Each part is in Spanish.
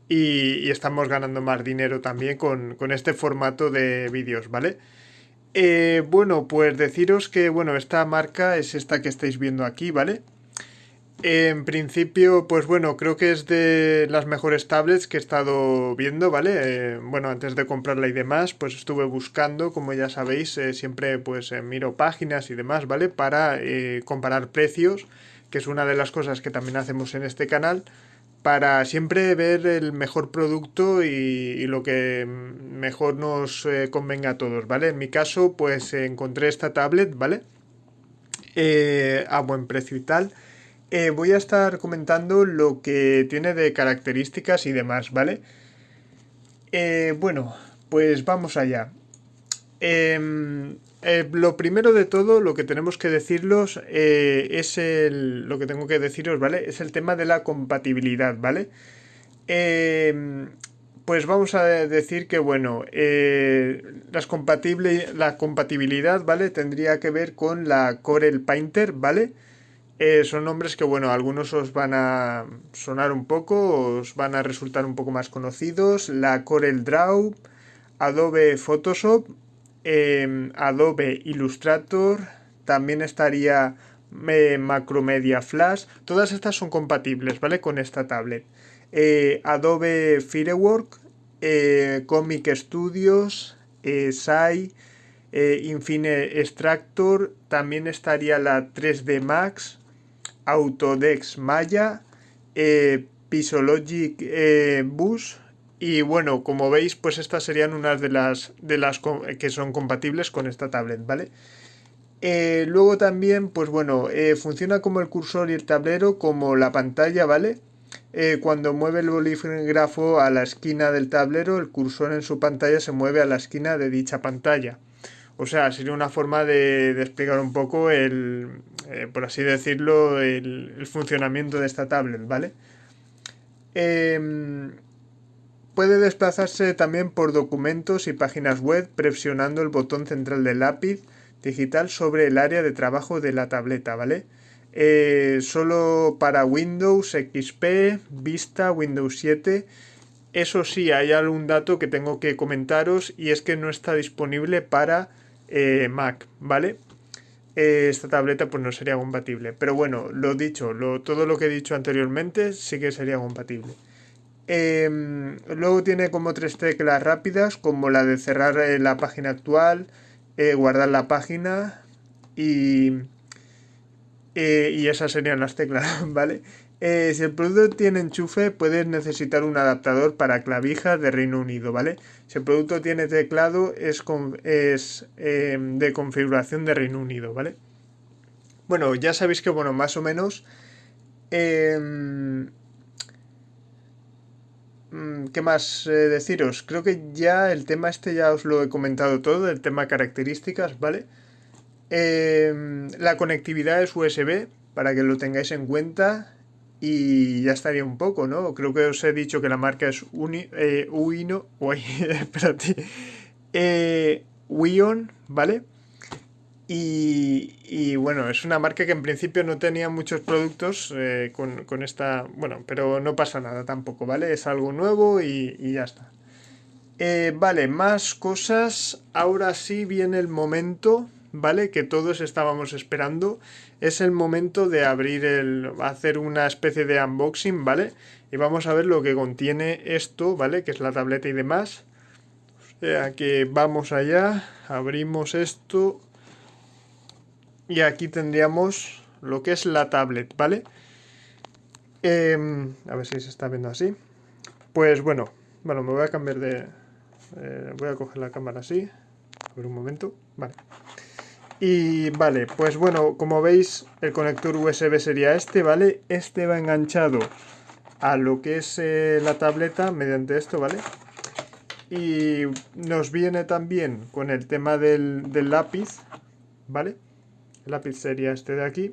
y estamos ganando más dinero también con este formato de vídeos, ¿vale? Bueno, pues deciros que, bueno, esta marca es esta que estáis viendo aquí, ¿vale? En principio, pues bueno, creo que es de las mejores tablets que he estado viendo, ¿vale? Bueno, antes de comprarla y demás, pues estuve buscando, como ya sabéis, siempre pues miro páginas y demás, ¿vale? Para comparar precios, que es una de las cosas que también hacemos en este canal, para siempre ver el mejor producto y lo que mejor nos convenga a todos, ¿vale? En mi caso, pues encontré esta tablet, ¿vale? A buen precio y tal. Voy a estar comentando lo que tiene de características y demás, ¿vale? Bueno, pues vamos allá. Lo primero de todo, lo que tenemos que decirlos lo que tengo que deciros, ¿vale? Es el tema de la compatibilidad, ¿vale? Pues vamos a decir que, bueno, la compatibilidad, ¿vale? Tendría que ver con la Corel Painter, ¿vale? Son nombres que, bueno, algunos os van a sonar un poco, os van a resultar un poco más conocidos. La Corel Draw, Adobe Photoshop, Adobe Illustrator, también estaría Macromedia Flash. Todas estas son compatibles, ¿vale? Con esta tablet. Adobe Firework, Comic Studios, SAI, Infine Extractor, también estaría la 3D Max, Autodesk Maya, Pisologic Bus. Y bueno, como veis, pues estas serían unas de las que son compatibles con esta tablet, ¿vale? Luego también, pues bueno, funciona como el cursor y el tablero, como la pantalla, ¿vale? Cuando mueve el bolígrafo a la esquina del tablero, el cursor en su pantalla se mueve a la esquina de dicha pantalla. O sea, sería una forma de explicar un poco por así decirlo, el funcionamiento de esta tablet, ¿vale? Eh, Puede desplazarse también por documentos y páginas web presionando el botón central del lápiz digital sobre el área de trabajo de la tableta, ¿vale? Solo para Windows XP, Vista, Windows 7. Eso sí, hay algún dato que tengo que comentaros y es que no está disponible para Mac, ¿vale? Esta tableta pues no sería compatible. Pero bueno, lo dicho, todo lo que he dicho anteriormente sí que sería compatible. Luego tiene como tres teclas rápidas, como la de cerrar la página actual, guardar la página y, y esas serían las teclas, ¿vale? Si el producto tiene enchufe, puedes necesitar un adaptador para clavijas de Reino Unido, ¿vale? Si el producto tiene teclado, es de configuración de Reino Unido, ¿vale? Bueno, ya sabéis que, bueno, más o menos... Eh, ¿Qué más deciros? Creo que ya el tema este ya os lo he comentado todo, el tema características, ¿vale? La conectividad es USB, para que lo tengáis en cuenta. Y ya estaría un poco, ¿no? Creo que os he dicho que la marca es Uino. Uy, espérate. Wion, ¿vale? Y bueno, es una marca que en principio no tenía muchos productos con esta... Bueno, pero no pasa nada tampoco, ¿vale? Es algo nuevo y ya está. Vale, más cosas. Ahora sí viene el momento, ¿vale? Que todos estábamos esperando. Es el momento de hacer una especie de unboxing, ¿vale? Y vamos a ver lo que contiene esto, ¿vale? Que es la tableta y demás. O sea que vamos allá, abrimos esto y aquí tendríamos lo que es la tablet, ¿vale? A ver si se está viendo así. Pues bueno, me voy a cambiar de... voy a coger la cámara así. A ver un momento. Vale. Y vale, pues bueno, como veis, el conector USB sería este, ¿vale? Este va enganchado a lo que es la tableta mediante esto, ¿vale? Y nos viene también con el tema del lápiz, ¿vale? El lápiz sería este de aquí.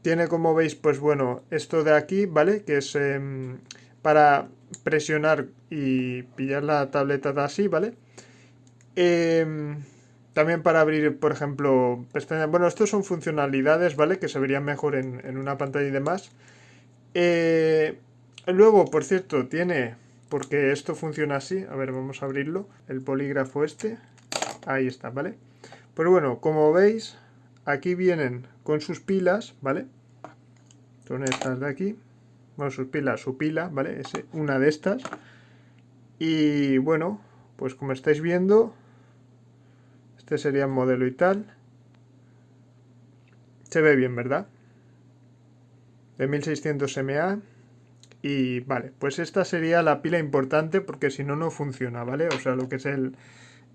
Tiene, como veis, pues bueno, esto de aquí, ¿vale? Que es para presionar y pillar la tableta de así, ¿vale? También para abrir, por ejemplo, pestañas. Bueno, estos son funcionalidades, ¿vale? Que se verían mejor en una pantalla y demás. Luego, por cierto, tiene, porque esto funciona así, a ver, vamos a abrirlo, el polígrafo este, ahí está, ¿vale? Pues bueno, como veis, aquí vienen con sus pilas, ¿vale? Son estas de aquí, bueno, sus pilas, su pila, ¿vale? Es una de estas. Y bueno, pues como estáis viendo, este sería el modelo y tal. Se ve bien, ¿verdad? De 1600 mAh. Y vale, pues esta sería la pila importante porque si no, no funciona, ¿vale? O sea, lo que es el,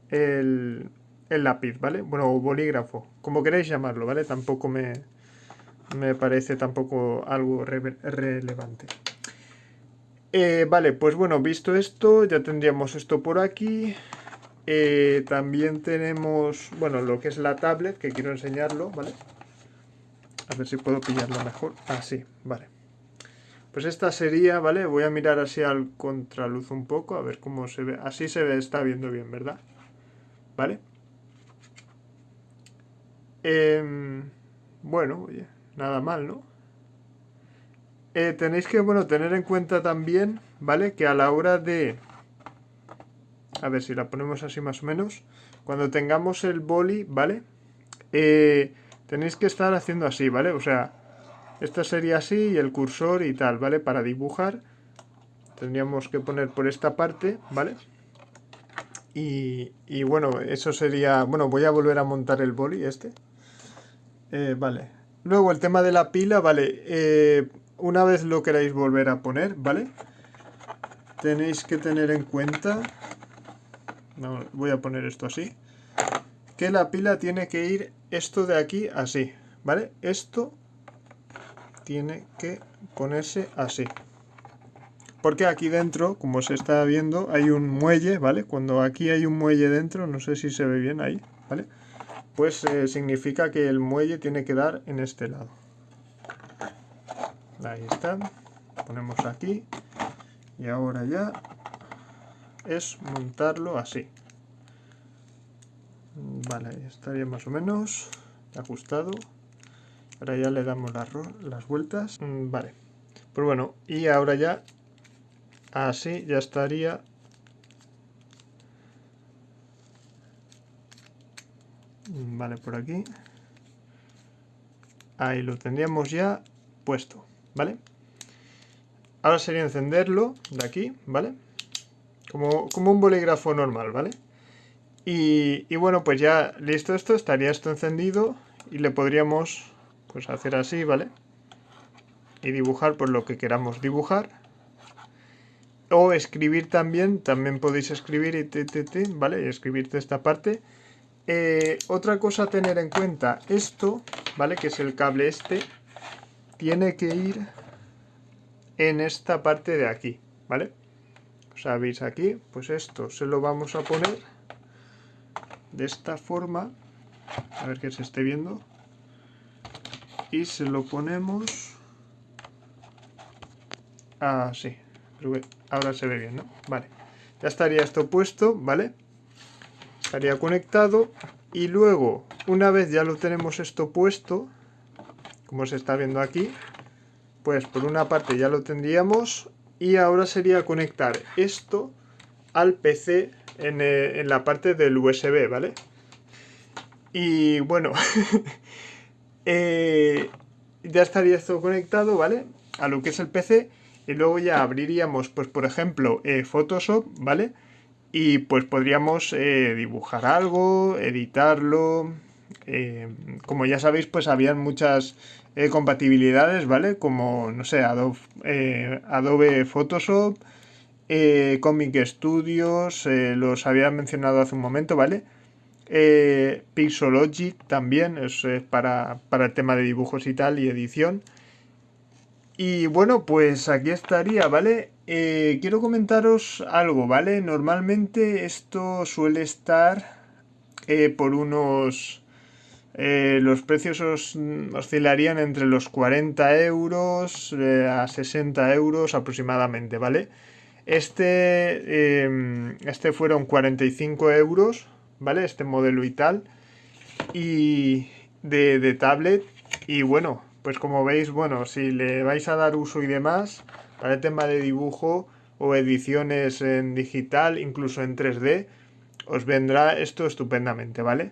el lápiz, ¿vale? Bueno, o bolígrafo, como queréis llamarlo, ¿vale? Tampoco me parece tampoco algo relevante. Vale, pues bueno, visto esto, ya tendríamos esto por aquí. También tenemos, bueno, lo que es la tablet, que quiero enseñarlo, ¿vale? A ver si puedo pillarlo mejor. Ah, sí, vale. Pues esta sería, ¿vale? Voy a mirar así al contraluz un poco, a ver cómo se ve. Así se ve, está viendo bien, ¿verdad? ¿Vale? Bueno, oye, nada mal, ¿no? Tenéis que, bueno, tener en cuenta también, ¿vale? Que a la hora de... A ver si la ponemos así más o menos. Cuando tengamos el boli, ¿vale? Tenéis que estar haciendo así, ¿vale? O sea, esto sería así y el cursor y tal, ¿vale? Para dibujar tendríamos que poner por esta parte, ¿vale? Y bueno, eso sería... Bueno, voy a volver a montar el boli este. Vale. Luego el tema de la pila, vale. Una vez lo queráis volver a poner, ¿vale? Tenéis que tener en cuenta... No, voy a poner esto así. Que la pila tiene que ir esto de aquí así, ¿vale? Esto tiene que ponerse así. Porque aquí dentro, como se está viendo, hay un muelle, ¿vale? Cuando aquí hay un muelle dentro, no sé si se ve bien ahí, ¿vale? Pues significa que el muelle tiene que dar en este lado. Ahí está. Ponemos aquí. Y ahora ya es montarlo así. Vale, ahí estaría más o menos ajustado. Ahora ya le damos las vueltas. Vale. Pues bueno, y ahora ya así ya estaría. Vale, por aquí. Ahí lo tendríamos ya puesto, ¿vale? Ahora sería encenderlo de aquí, ¿vale? Como un bolígrafo normal, ¿vale? Y bueno, pues ya listo esto, estaría esto encendido y le podríamos pues hacer así, ¿vale? Y dibujar por lo que queramos dibujar. O escribir también podéis escribir y ¿vale? Y escribirte esta parte. Otra cosa a tener en cuenta, esto, ¿vale? Que es el cable este, tiene que ir en esta parte de aquí, ¿vale? O sea, veis aquí, pues esto se lo vamos a poner de esta forma, a ver que se esté viendo, y se lo ponemos así. Creo que ahora se ve bien, ¿no? Vale, ya estaría esto puesto, ¿vale? Estaría conectado y luego, una vez ya lo tenemos esto puesto, como se está viendo aquí, pues por una parte ya lo tendríamos y ahora sería conectar esto al PC en la parte del USB, ¿vale? Y bueno, ya estaría esto conectado, ¿vale? A lo que es el PC y luego ya abriríamos, pues por ejemplo, Photoshop, ¿vale? Y pues podríamos dibujar algo, editarlo. Como ya sabéis, pues habían muchas compatibilidades, ¿vale? Como, no sé, Adobe Photoshop, Comic Studios, los había mencionado hace un momento, ¿vale? Pixologic también, es para el tema de dibujos y tal, y edición. Y bueno, pues aquí estaría, ¿vale? Quiero comentaros algo, ¿vale? Normalmente esto suele estar por unos... los precios oscilarían entre los 40 euros a 60 euros aproximadamente, ¿vale? Este fueron 45 euros, ¿vale? Este modelo y tal. Y de tablet. Y bueno, pues como veis, bueno, si le vais a dar uso y demás, Para el tema de dibujo o ediciones en digital, incluso en 3D, os vendrá esto estupendamente, ¿vale?